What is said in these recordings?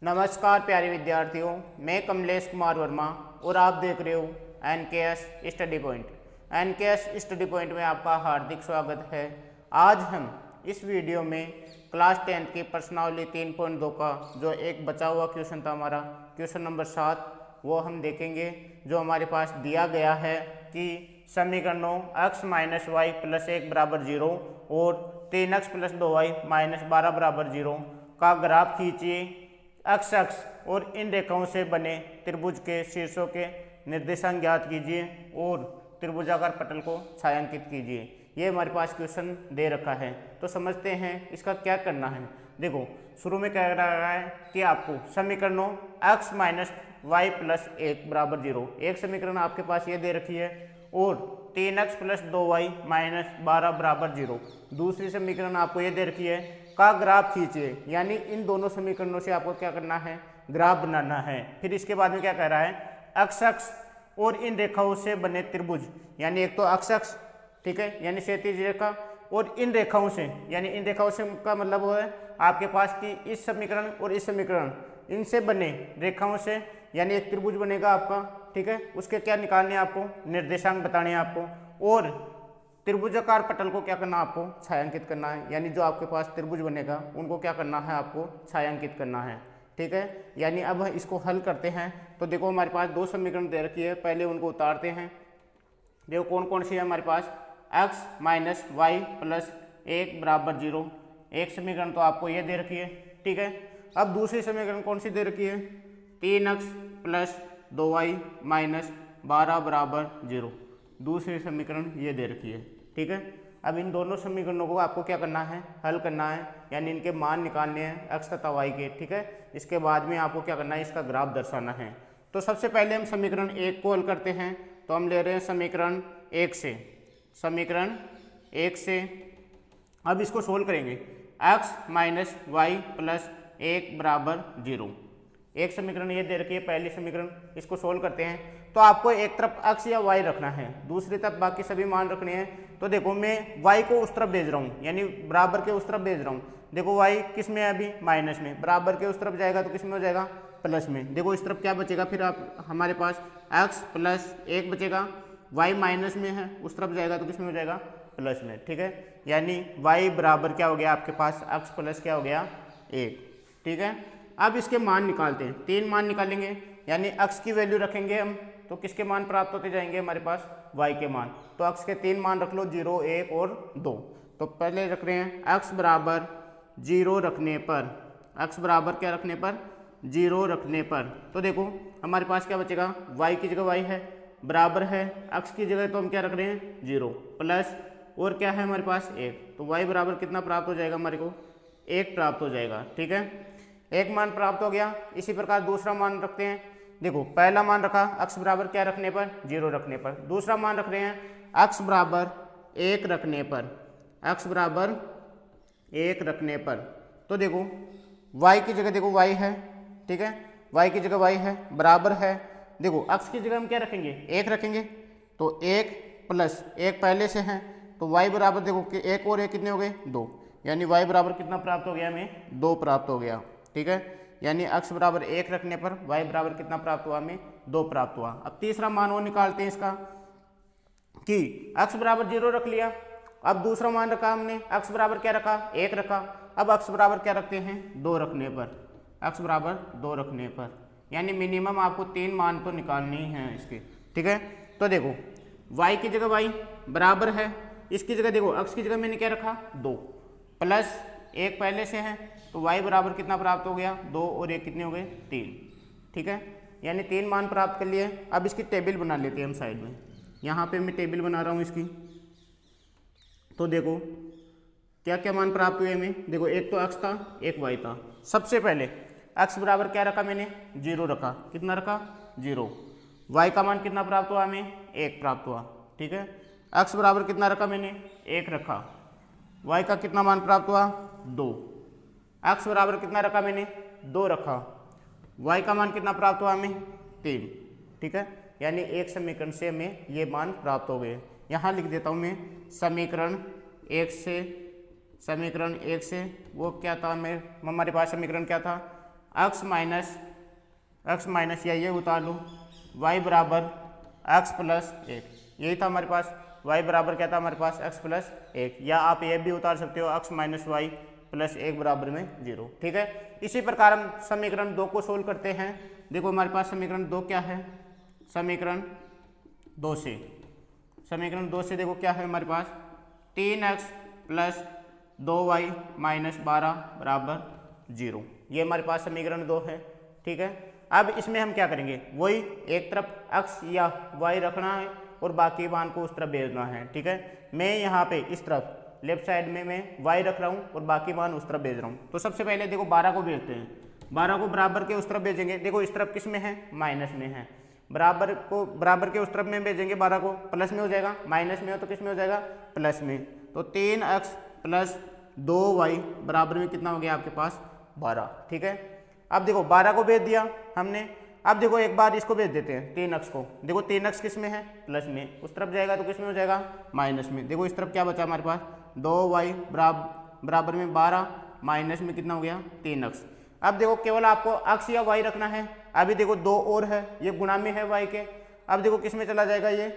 नमस्कार प्यारे विद्यार्थियों, मैं कमलेश कुमार वर्मा और आप देख रहे हो NKS study point. NKS study point में आपका हार्दिक स्वागत है। आज हम इस वीडियो में क्लास 10 की प्रश्नावली 3.2 का जो एक बचा हुआ क्वेश्चन था हमारा क्वेश्चन नंबर 7, वो हम देखेंगे। जो हमारे पास दिया गया है कि समीकरणों x माइनस वाई प्लस 1 बराबर 0 और 3x प्लस 2y माइनस 12 बराबर 0 का ग्राफ खींचिए। एक्स अक्ष और इन रेखाओं से बने त्रिभुज के शीर्षों के निर्देशांक ज्ञात कीजिए और त्रिभुजाकार पटल को छायांकित कीजिए। ये हमारे पास क्वेश्चन दे रखा है, तो समझते हैं इसका क्या करना है। देखो, शुरू में कह रहा है कि आपको समीकरणों x माइनस वाई प्लस 1 बराबर 0, एक समीकरण आपके पास ये दे रखी है, और 3x प्लस 2y माइनस 12 बराबर 0 दूसरी समीकरण आपको ये दे रखी है, का ग्राफ खींचिए। यानी इन दोनों समीकरणों से आपको क्या करना है, ग्राफ बनाना है। फिर इसके बाद में क्या कह रहा है, x अक्ष और इन रेखाओं से बने त्रिभुज, यानी एक तो x अक्ष, ठीक है, यानी क्षैतिज रेखा, और इन रेखाओं से, यानी इन रेखाओं से का मतलब वो है आपके पास कि इस समीकरण और इस समीकरण इनसे बने रेखाओं से, यानी एक त्रिभुज बनेगा आपका, ठीक है। उसके क्या निकालने हैं आपको, निर्देशांक बताने हैं आपको, और त्रिभुजाकार पटल को क्या करना है आपको, छायांकित करना है। यानी जो आपके पास त्रिभुज बनेगा उनको क्या करना है आपको, छायांकित करना है, ठीक है। यानी अब इसको हल करते हैं। तो देखो, हमारे पास दो समीकरण दे रखी है, पहले उनको उतारते हैं। देखो कौन कौन सी है हमारे पास, x माइनस वाई प्लस 1 बराबर 0, एक समीकरण तो आपको ये दे रखी है, ठीक है। अब दूसरी समीकरण कौन सी दे रखी है, 3x प्लस 2y माइनस 12 बराबर 0, दूसरी समीकरण ये दे रखी है, ठीक है। अब इन दोनों समीकरणों को आपको क्या करना है, हल करना है, यानी इनके मान निकालने हैं x तथा y के, ठीक है। इसके बाद में आपको क्या करना है, इसका ग्राफ दर्शाना है। तो सबसे पहले हम समीकरण 1 को हल करते हैं। तो हम ले रहे हैं समीकरण 1 से, समीकरण 1 से अब इसको सोल्व करेंगे। x माइनस वाई प्लस 1 बराबर 0, एक समीकरण ये दे रखी है, पहली समीकरण, इसको सोल्व करते हैं। तो आपको एक तरफ x या y रखना है, दूसरी तरफ बाकी सभी मान रखने हैं। तो देखो, मैं y को उस तरफ भेज रहा हूँ, यानी बराबर के उस तरफ भेज रहा हूँ। देखो y किस में है, अभी माइनस में, बराबर के उस तरफ जाएगा तो किस में हो जाएगा, प्लस में। देखो इस तरफ क्या बचेगा, फिर आप हमारे पास x प्लस 1 बचेगा, y माइनस में है, उस तरफ जाएगा तो किस में हो जाएगा, प्लस में, ठीक है। यानी y बराबर क्या हो गया आपके पास, x प्लस क्या हो गया, 1, ठीक है। अब इसके मान निकालते हैं, 3 मान निकालेंगे, यानी x की वैल्यू रखेंगे हम, तो किसके मान प्राप्त होते जाएंगे, हमारे पास y के मान। तो x के 3 मान रख लो, 0, 1 और 2। तो पहले रख रहे हैं x बराबर 0 रखने पर, x बराबर क्या रखने पर, 0 रखने पर। तो देखो हमारे पास क्या बचेगा, y की जगह y है, बराबर है, x की जगह तो हम क्या रख रहे हैं, 0, प्लस और क्या है हमारे पास 1। तो y बराबर कितना प्राप्त हो जाएगा, हमारे को 1 प्राप्त हो जाएगा, ठीक है। एक मान प्राप्त हो गया। इसी प्रकार दूसरा मान रखते हैं। देखो पहला मान रखा x बराबर क्या रखने पर, 0 रखने पर। दूसरा मान रख रहे हैं x बराबर 1 रखने पर, x बराबर 1 रखने पर। तो देखो y की जगह देखो y है, ठीक है, y की जगह y है, बराबर है। देखो x की जगह हम क्या रखेंगे, 1 रखेंगे, तो 1 प्लस 1 पहले से है, तो y बराबर देखो कि 1 और 1 कितने हो गए, 2, यानी y बराबर कितना प्राप्त हो गया, हमें 2 प्राप्त हो गया, ठीक है। यानी x बराबर 1 रखने पर y बराबर कितना प्राप्त हुआ, हमें 2 प्राप्त हुआ। अब तीसरा मान वो निकालते हैं इसका, कि x बराबर 0 रख लिया। अब दूसरा मान रखा हमने, x बराबर क्या रखा, 1 रखा। अब x बराबर क्या रखते हैं, 2 रखने पर, x बराबर 2 रखने पर, यानी मिनिमम आपको 3 मान तो निकालने ही हैं इसके, ठीक है। तो देखो y की जगह y बराबर है, इसकी जगह देखो x की जगह मैंने क्या रखा, 2, प्लस 1 पहले से है, तो y बराबर कितना प्राप्त हो गया, 2 और 1 कितने हो गए, 3, ठीक है। यानी 3 मान प्राप्त कर लिए। अब इसकी टेबल बना लेते हैं हम साइड में, यहाँ पे मैं टेबल बना रहा हूँ इसकी। तो देखो क्या क्या मान प्राप्त हुए हमें, देखो एक तो x था, एक y था। सबसे पहले x बराबर क्या रखा मैंने, 0 रखा, कितना रखा, 0। y का मान कितना प्राप्त हुआ, हमें 1 प्राप्त हुआ, ठीक है। x बराबर कितना रखा मैंने, 1 रखा, y का कितना मान प्राप्त हुआ, 2। x बराबर कितना रखा मैंने, 2 रखा, y का मान कितना प्राप्त हुआ हमें, 3, ठीक है। यानी एक समीकरण से हमें ये मान प्राप्त हो गए। यहाँ लिख देता हूँ मैं, समीकरण 1 से, समीकरण 1 से वो क्या था, हमारे पास समीकरण क्या था, एक्स माइनस या ये उतार लो y बराबर x प्लस 1, यही था हमारे पास। y बराबर क्या था हमारे पास x प्लस 1, या आप ये भी उतार सकते हो x माइनस वाई प्लस 1 बराबर में 0। ठीक है, इसी प्रकार हम समीकरण 2 को सोल्व करते हैं। देखो हमारे पास समीकरण 2 क्या है, समीकरण 2 से देखो क्या है हमारे पास 3x प्लस 2y माइनस 12 बराबर 0, ये हमारे पास समीकरण 2 है। ठीक है, अब इसमें हम क्या करेंगे, वही एक तरफ x या y रखना है और बाकी मान को उस तरफ भेजना है। ठीक है, मैं यहाँ पे इस तरफ लेफ्ट साइड में मैं y रख रहा हूँ और बाकी मान उस तरफ भेज रहा हूँ। तो सबसे पहले देखो 12 को भेजते हैं, 12 को बराबर के उस तरफ भेजेंगे। देखो इस तरफ किस में है, माइनस में है, बराबर के उस तरफ में भेजेंगे 12 को, प्लस में हो जाएगा, माइनस में हो तो किस में हो जाएगा, प्लस में। तो 3x प्लस 2y बराबर में कितना हो गया आपके पास 12। ठीक है, अब देखो 12 को भेज दिया हमने। अब देखो एक बार इसको भेज देते हैं 3x को। देखो 3x किस में है, प्लस में, उस तरफ जाएगा तो किस में हो जाएगा, माइनस में। देखो इस तरफ क्या बचा हमारे पास 2y बराबर में 12, माइनस में कितना हो गया 3x। अब देखो केवल आपको x या y रखना है। अभी देखो 2 और है, ये गुणा में है y के। अब देखो किस में चला जाएगा, ये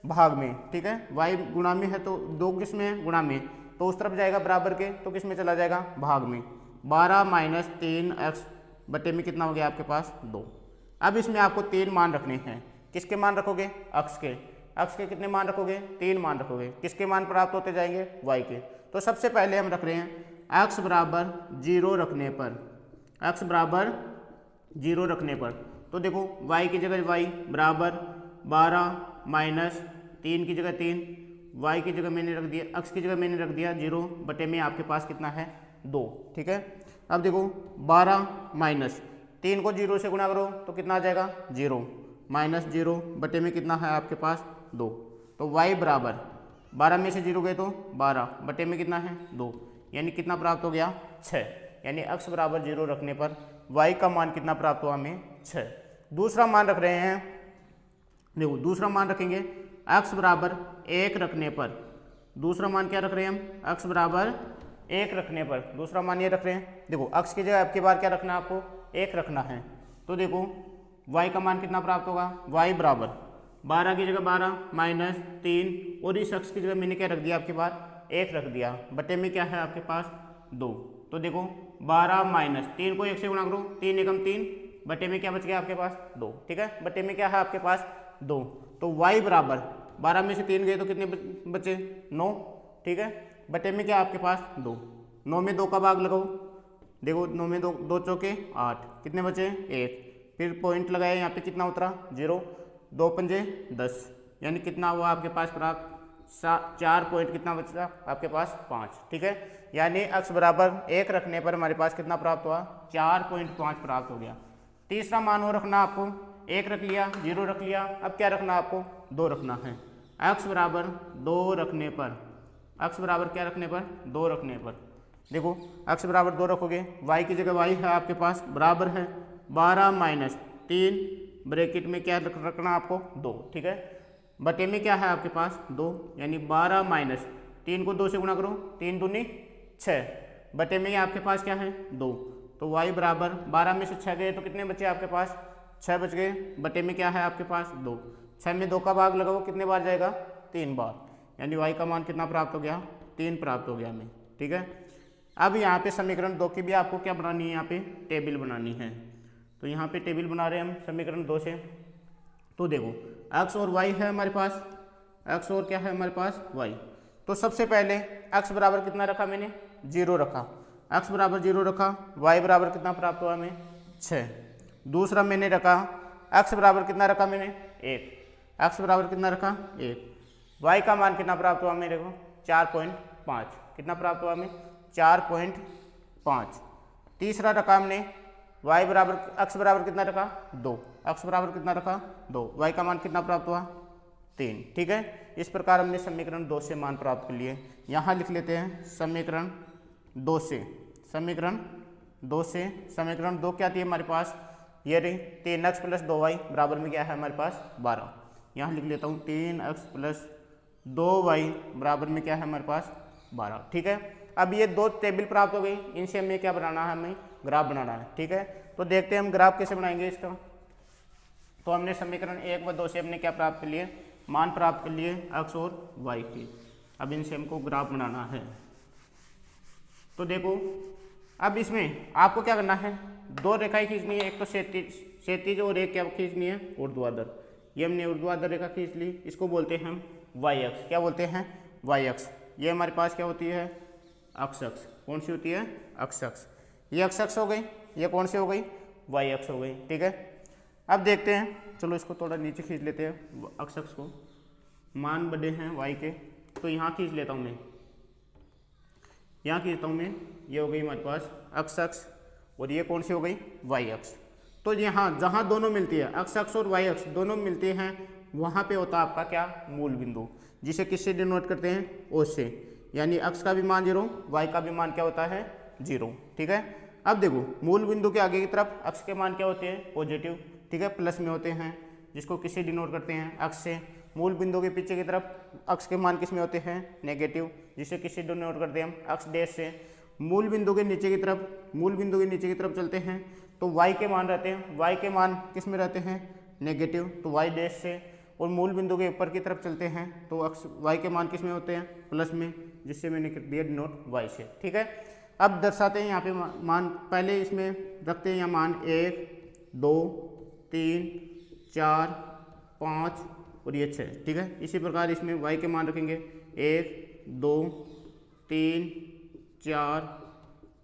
भाग में। ठीक है, y गुणा में है तो 2 किस में है, गुणा में, तो उस तरफ जाएगा बराबर के, तो किस में चला जाएगा, भाग में। 12 माइनस 3x बटे में कितना हो गया आपके पास 2। अब इसमें आपको 3 मान रखने हैं। किसके मान रखोगे, x के कितने मान रखोगे, 3 मान रखोगे। किसके मान प्राप्त होते जाएंगे, y के। तो सबसे पहले हम रख रहे हैं x बराबर 0 रखने पर, x बराबर 0 रखने पर, तो देखो y की जगह y बराबर 12 माइनस 3 की जगह 3, y की जगह मैंने रख दिया, x की जगह मैंने रख दिया 0 बटे में आपके पास कितना है 2। ठीक है, अब देखो 12 माइनस 3 को 0 से गुणा करो तो कितना आ जाएगा 0, माइनस 0 बटे में कितना है आपके पास 2। तो y बराबर 12 में से 0 गए तो 12 बटे में कितना है 2, यानी कितना प्राप्त हो गया 6। यानी x बराबर 0 रखने पर y का मान कितना प्राप्त हुआ हमें 6। दूसरा मान रख रहे हैं, देखो दूसरा मान रखेंगे x बराबर 1 रखने पर। दूसरा मान क्या रख रहे हैं हम, x बराबर 1 रखने पर दूसरा मान ये रख रहे हैं। देखो x की जगह आपकी बार क्या रखना है, आपको 1 रखना है। तो देखो y का मान कितना प्राप्त होगा, y बराबर 12 की जगह 12 माइनस 3, और इस x की जगह मैंने क्या रख दिया, आपके पास 1 रख दिया, बटे में क्या है आपके पास 2। तो देखो 12 माइनस 3 को 1 से गुणा करो, 3 एकम 3, बटे में क्या बच गया आपके पास 2। ठीक है, बटे में क्या है आपके पास 2। तो y बराबर 12 में से 3 गए तो कितने बचे 9। ठीक है, बटे में क्या आपके पास 2, 9 में 2 का भाग लगाओ, देखो 9 में 2 चौके 8, कितने बचे 1, फिर पॉइंट लगाया यहाँ पे कितना उतरा 0, 2 पंजे 10, यानी कितना हुआ आपके पास प्राप्त 4 पॉइंट कितना बचा आपके पास 5। ठीक है, यानी x बराबर 1 रखने पर हमारे पास कितना प्राप्त हुआ 4.5 प्राप्त हो गया। तीसरा मान वो रखना आपको, 1 रख लिया, 0 रख लिया, अब क्या रखना आपको 2 रखना है। x बराबर 2 रखने पर, x बराबर क्या रखने पर 2 रखने पर, देखो x बराबर 2 रखोगे, y की जगह y है आपके पास बराबर है 12 माइनस 3, ब्रैकेट में क्या रखना आपको 2। ठीक है, बटे में क्या है आपके पास 2, यानी 12 माइनस 3 को 2 से गुणा करो, 3 दूनी 6, बटे में आपके पास क्या है 2। तो y बराबर 12 में से 6 गए तो कितने बचे आपके पास 6 बच गए, बटे में क्या है आपके पास 2। 6 में 2 का भाग लगाओ, कितने बार जाएगा 3 बार, यानी y का मान कितना प्राप्त हो गया 3 प्राप्त हो गया हमें। ठीक है, अब यहाँ पे समीकरण 2 की भी आपको क्या बनानी है, यहाँ पे टेबल बनानी है। तो यहाँ पे टेबल बना रहे हैं हम समीकरण 2 से। तो देखो x और y है हमारे पास, x और क्या है हमारे पास y। तो सबसे पहले x बराबर कितना रखा मैंने 0 रखा, x बराबर 0 रखा, y बराबर कितना प्राप्त हुआ हमें 6। दूसरा मैंने रखा x बराबर कितना रखा मैंने 1, x बराबर कितना रखा 1, y का मान कितना प्राप्त हुआ मेरे को 4.5, कितना प्राप्त हुआ हमें 4.5। तीसरा रखा हमने y बराबर, x बराबर कितना रखा 2, x बराबर कितना रखा 2, y का मान कितना प्राप्त हुआ 3। ठीक है, इस प्रकार हमने समीकरण 2 से मान प्राप्त कर लिए। यहाँ लिख लेते हैं समीकरण 2 से, समीकरण 2 से, समीकरण 2 क्या थी हमारे पास, ये रही 3x प्लस 2y बराबर में क्या है हमारे पास 12। यहाँ लिख लेता हूँ 3x प्लस 2y बराबर में क्या है हमारे पास 12। ठीक है, अब ये 2 टेबल प्राप्त हो गई, इनसे हमें क्या बनाना है, हमें ग्राफ बनाना है। ठीक है, तो देखते हैं हम ग्राफ कैसे बनाएंगे इसका। तो हमने समीकरण 1 व 2 से हमने क्या प्राप्त कर लिए, मान प्राप्त कर लिए x और y के। अब इनसे हमको ग्राफ बनाना है। तो देखो अब इसमें आपको क्या करना है, दो रेखाएं खींचनी है, एक तो क्षैतिज और एक क्या खींचनी है, ऊर्ध्वाधर। ये हमने ऊर्ध्वाधर रेखा खींच ली, इसको बोलते हैं हम वाई अक्ष। क्या बोलते हैं, वाई अक्ष। ये हमारे पास क्या होती है, अक्ष अक्ष। कौन सी होती है, अक्ष अक्ष। ये अक्ष अक्ष हो गई, ये कौन सी हो गई, वाई अक्ष हो गई। ठीक है, अब देखते हैं, चलो इसको थोड़ा नीचे खींच लेते हैं अक्ष अक्ष को। मान बड़े हैं वाई के, तो यहाँ खींच लेता हूँ मैं, यहाँ खींचता हूँ मैं। ये हो गई हमारे पास अक्ष अक्ष और ये कौन सी हो गई, वाई अक्ष। तो यहाँ जहाँ दोनों मिलती है, अक्ष अक्ष और वाई अक्ष दोनों मिलते हैं, वहाँ पे होता है आपका क्या, मूल बिंदु, जिसे किससे डिनोट करते हैं, ओ से। यानी अक्ष का भी मान 0, वाई का भी मान क्या होता है, 0। ठीक है, अब देखो मूल बिंदु के आगे की तरफ अक्ष के मान क्या होते हैं, पॉजिटिव। ठीक है, प्लस में होते हैं, जिसको किससे डिनोट करते हैं, अक्ष से। मूल बिंदु के पीछे की तरफ अक्ष के मान किस में होते हैं, नेगेटिव, जिसे किससे डिनोट करते हैं हम, अक्ष डैश से। मूल बिंदु के नीचे की तरफ चलते हैं तो y के मान रहते हैं, y के मान किस में रहते हैं, नेगेटिव, तो y डैश से। और मूल बिंदु के ऊपर की तरफ चलते हैं तो अक्ष y के मान किस में होते हैं, प्लस में, जिससे मैंने कर दिया डिनोट y से। ठीक है, अब दर्शाते हैं यहाँ पे मान, पहले इसमें रखते हैं यहाँ मान 1 2 3 4 5 और ये 6। ठीक है, इसी प्रकार इसमें y के मान रखेंगे 1 2 3 4,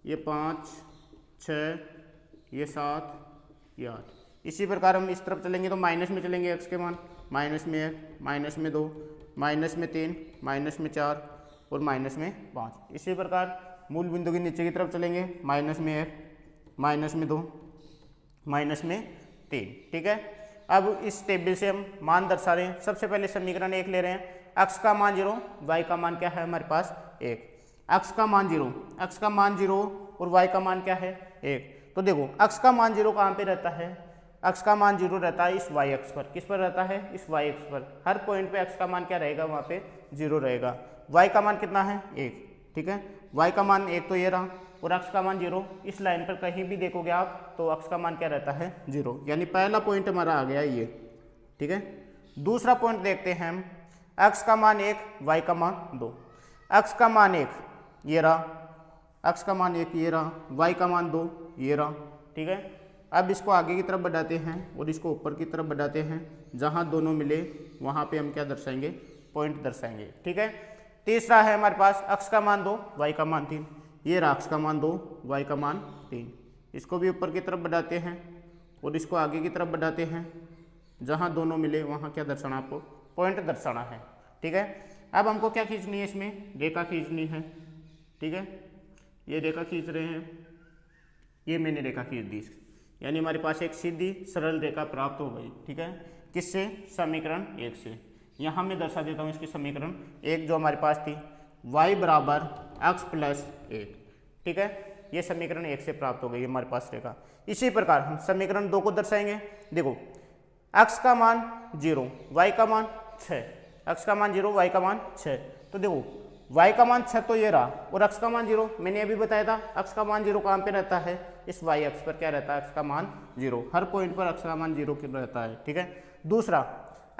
ये 5 6, ये 7, ये 8। इसी प्रकार हम इस तरफ चलेंगे तो माइनस में चलेंगे, x के मान माइनस में 1, माइनस में 2, माइनस में 3, माइनस में 4 और माइनस में 5। इसी प्रकार मूल बिंदु के नीचे की तरफ चलेंगे, माइनस में 1, माइनस में 2, माइनस में 3। ठीक है, अब इस टेबल से हम मान दर्शा रहे हैं। सबसे पहले समीकरण 1 ले रहे हैं, x का मान 0, y का मान क्या है हमारे पास 1। x का मान 0 और y का मान क्या है 1। तो देखो x का मान 0 कहाँ पे रहता है, x का मान 0 रहता है इस y अक्ष पर। किस पर रहता है, इस y अक्ष पर। हर पॉइंट पे x का मान क्या रहेगा, वहाँ पे 0 रहेगा। y का मान कितना है, 1। ठीक है, y का मान 1 तो ये रहा, और x का मान 0। इस लाइन पर कहीं भी देखोगे आप तो x का मान क्या रहता है, 0। यानी पहला पॉइंट हमारा आ गया ये। ठीक है, दूसरा पॉइंट देखते हैं हम, x का मान 1, y का मान 2। x का मान 1 ये रहा, x का मान 1 ये रहा, y का मान 2 ये रहा। ठीक है, अब इसको आगे की तरफ बढ़ाते हैं और इसको ऊपर की तरफ बढ़ाते हैं। जहाँ दोनों मिले वहाँ पे हम क्या दर्शाएंगे, पॉइंट दर्शाएंगे। ठीक है, तीसरा है हमारे पास x का मान 2, y का मान 3। ये रहा x का मान 2, y का मान 3। इसको भी ऊपर की तरफ बढ़ाते हैं और इसको आगे की तरफ बढ़ाते हैं। जहाँ दोनों मिले वहाँ क्या दर्शाना, आपको पॉइंट दर्शाना है। ठीक है, अब हमको क्या खींचनी है, इसमें रेखा खींचनी है। ठीक है, ये रेखा खींच रहे हैं, ये मैंने रेखा खींच दी, यानी हमारे पास एक सीधी सरल रेखा प्राप्त हो गई। ठीक है, किससे, समीकरण 1 से। यहाँ मैं दर्शा देता हूँ इसकी समीकरण 1 जो हमारे पास थी, y बराबर x प्लस 1। ठीक है, ये समीकरण 1 से प्राप्त हो गई हमारे पास रेखा। इसी प्रकार हम समीकरण 2 को दर्शाएंगे। देखो x का मान 0, y का मान 6, x का मान 0, y का मान 6। तो देखो y का मान 6 तो ये रहा, और x का मान 0 मैंने अभी बताया था, x का मान 0 कहाँ पे रहता है, इस y अक्ष पर क्या रहता है, x का मान 0। हर पॉइंट पर x का मान 0 रहता है। ठीक है, दूसरा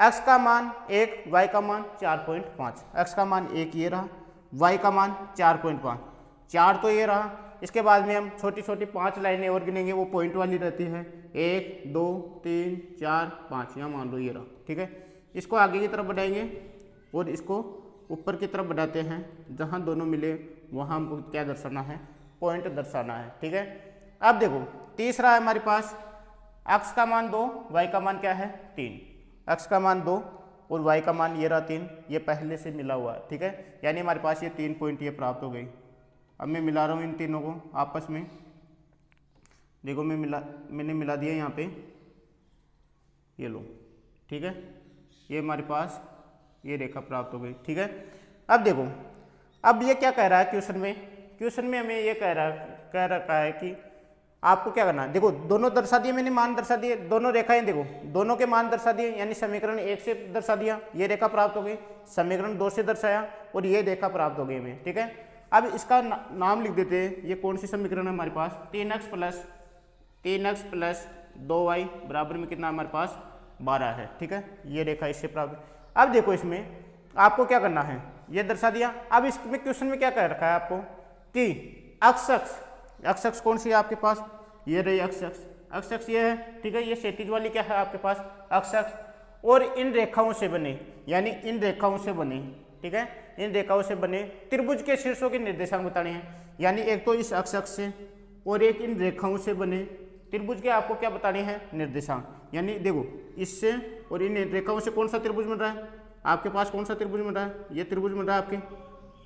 x का मान 1, y का मान 4.5। x का मान 1 ये रहा, y का मान 4.5, 4 तो ये रहा। इसके बाद में हम छोटी छोटी 5 लाइनें और गिनेंगे, वो पॉइंट वाली रहती है, 1 2 3 4 5, यहाँ मान लो ये रहा। ठीक है, इसको आगे की तरफ बढ़ाएंगे और इसको ऊपर की तरफ बढ़ाते हैं। जहाँ दोनों मिले वहाँ हमको क्या दर्शाना है, पॉइंट दर्शाना है। ठीक है, अब देखो तीसरा है हमारे पास, x का मान 2, y का मान क्या है 3। x का मान 2 और y का मान ये रहा 3, ये पहले से मिला हुआ है। ठीक है, यानी हमारे पास ये 3 पॉइंट ये प्राप्त हो गई। अब मैं मिला रहा हूँ इन तीनों को आपस में। देखो मैंने मिला दिया यहाँ पे, ये लो। ठीक है, ये हमारे पास ये रेखा प्राप्त हो गई। ठीक है, अब देखो, अब ये क्या कह रहा है क्वेश्चन में हमें ये कह रखा है कि आपको क्या करना है। देखो दोनों दर्शा दिए मैंने, मान दर्शा दिए, दोनों रेखाएं देखो दोनों के मान दर्शा दिए, यानी समीकरण 1 से दर्शा दिया, ये रेखा प्राप्त हो गई। समीकरण 2 से दर्शाया और ये रेखा प्राप्त हो गई हमें। ठीक है, अब इसका नाम लिख देते हैं। ये कौन सी समीकरण है हमारे पास, 3x 3x प्लस 2y बराबर में कितना हमारे पास 12 है। ठीक है, ये रेखा इससे प्राप्त। अब देखो इसमें आपको क्या करना है, ये दर्शा दिया। अब इसमें क्वेश्चन में क्या कह रखा है आपको कि अक्ष अक्ष कौन सी है आपके पास, ये रही अक्ष अक्ष ये है। ठीक है, ये क्षैतिज वाली क्या है आपके पास अक्ष और इन रेखाओं से बने, यानी इन रेखाओं से बने, ठीक है, इन रेखाओं से बने त्रिभुज के शीर्षों के निर्देशांक बताने हैं। यानी एक तो इस अक्ष से और एक इन रेखाओं से बने त्रिभुज के आपको क्या बताने हैं निर्देशांक। यानी देखो इससे और इन रेखाओं से कौन सा त्रिभुज बन रहा है आपके पास, कौन सा त्रिभुज बन रहा है, ये त्रिभुज बन रहा है आपके,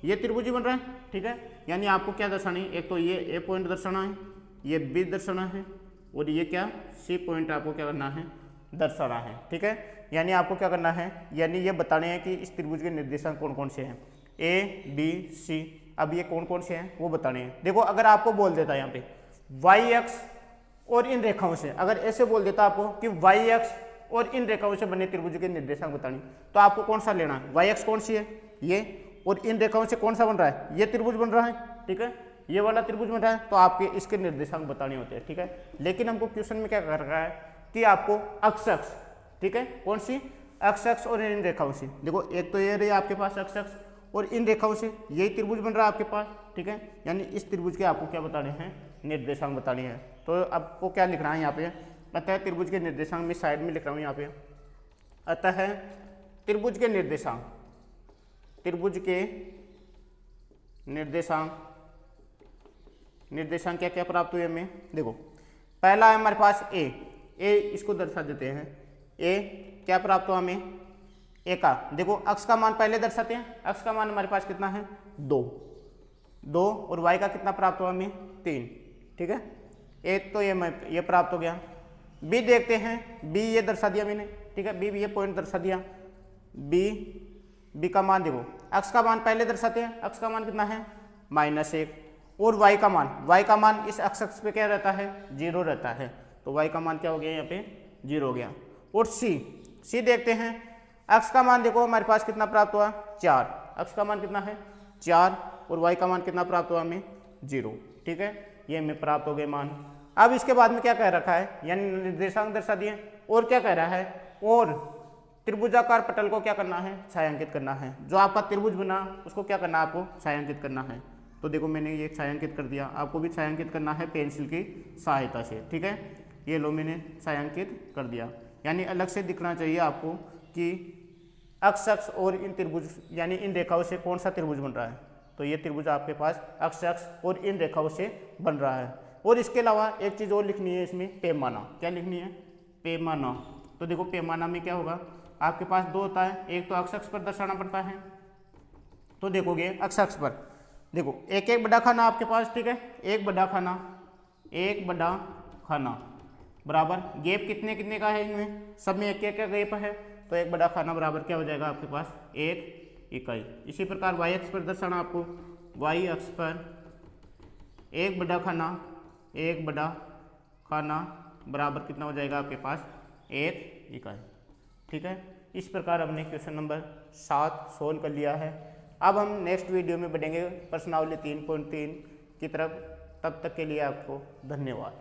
ये त्रिभुज ही बन रहा है। ठीक है, यानी आपको क्या दर्शाना है, एक तो ये ए पॉइंट दर्शाना है, ये बी दर्शाना है और ये क्या सी पॉइंट आपको क्या करना है दर्शाना है। ठीक है, यानी आपको क्या करना है, यानी ये बताने हैं कि इस त्रिभुज के निर्देशांक कौन कौन से हैं, ए बी सी। अब ये कौन कौन से हैं वो बताने हैं। देखो अगर आपको बोल देता है यहाँ पे वाई एक्स और इन रेखाओं से, अगर ऐसे बोल देता आपको कि वाई एक्स और इन रेखाओं से बने त्रिभुज के निर्देशांक बताने, तो आपको कौन सा लेना है, वाई एक्स कौन सी है ये, और इन रेखाओं से कौन सा बन रहा है, ये त्रिभुज बन रहा है। ठीक है, ये वाला त्रिभुज बन रहा है, तो आपके इसके निर्देशांक बताने होते हैं। ठीक है, लेकिन हमको क्वेश्चन में क्या कर रहा है कि आपको अक्ष, ठीक है, कौन सी अक्ष और इन रेखाओं से। देखो एक तो ये रही आपके पास अक्ष और इन रेखाओं से यही त्रिभुज बन रहा है आपके पास। ठीक है, यानी इस त्रिभुज के आपको क्या बताने हैं निर्देशांक बताने हैं। तो आपको क्या लिखना है यहाँ पे, अतः त्रिभुज के निर्देशांक में साइड में लिख रहा हूँ यहाँ पे, अतः त्रिभुज के निर्देशांक, त्रिभुज के निर्देशांक क्या क्या प्राप्त हुए हमें। देखो पहला है हमारे पास ए इसको दर्शा देते हैं, ए क्या प्राप्त हुआ हमें, ए का देखो अक्ष का मान पहले दर्शाते हैं, अक्ष का मान हमारे पास कितना है 2 और वाई का कितना प्राप्त हुआ हमें 3। ठीक है, एक तो ये प्राप्त हो गया। बी देखते हैं, बी ये दर्शा दिया मैंने। ठीक है, बी ये पॉइंट दर्शा दिया, बी का मान देखो अक्ष का मान पहले दर्शाते हैं, अक्ष का मान कितना है -1 और y का मान इस अक्ष पे क्या रहता है 0 रहता है, तो y का मान क्या हो गया यहाँ पे 0 हो गया। और सी देखते हैं, अक्ष का मान देखो हमारे पास कितना प्राप्त हुआ 4, अक्ष का मान कितना है 4 और y का मान कितना प्राप्त हुआ हमें 0। ठीक है, ये हमें प्राप्त हो गए मान। अब इसके बाद में क्या कह रखा है, यानी निर्देशांक दर्शा दिए, और क्या कह रहा है, और त्रिभुजाकार पटल को क्या करना है छायांकित करना है। जो आपका त्रिभुज बना उसको क्या करना है आपको छायांकित करना है। तो देखो मैंने ये छायांकित कर दिया, आपको भी छायांकित करना है पेंसिल की सहायता से। ठीक है, ये लो मैंने छायांकित कर दिया, यानी अलग से दिखना चाहिए आपको कि अक्ष और इन त्रिभुज यानी इन रेखाओं से कौन सा त्रिभुज बन रहा है। तो ये त्रिभुज आपके पास अक्ष और इन रेखाओं से बन रहा है। और इसके अलावा एक चीज़ और लिखनी है इसमें, पैमाना। क्या लिखनी है, पैमाना। तो देखो पैमाना में क्या होगा, आपके पास 2 होता है, एक तो अक्ष पर दर्शाना पड़ता है। तो देखोगे अक्ष पर देखो एक बड़ा खाना आपके पास। ठीक है, एक बड़ा खाना बराबर गैप कितने कितने का है, इनमें सब में एक का गैप है, तो एक बड़ा खाना बराबर क्या हो जाएगा आपके पास 1 इकाई। इसी प्रकार वाई अक्ष पर दर्शाना आपको, वाई अक्ष पर एक बड़ा खाना बराबर कितना हो जाएगा आपके पास 1 इकाई। ठीक है, इस प्रकार हमने क्वेश्चन नंबर 7 सोल्व कर लिया है। अब हम नेक्स्ट वीडियो में बढ़ेंगे प्रश्नावली 3.3 की तरफ। तब तक के लिए आपको धन्यवाद।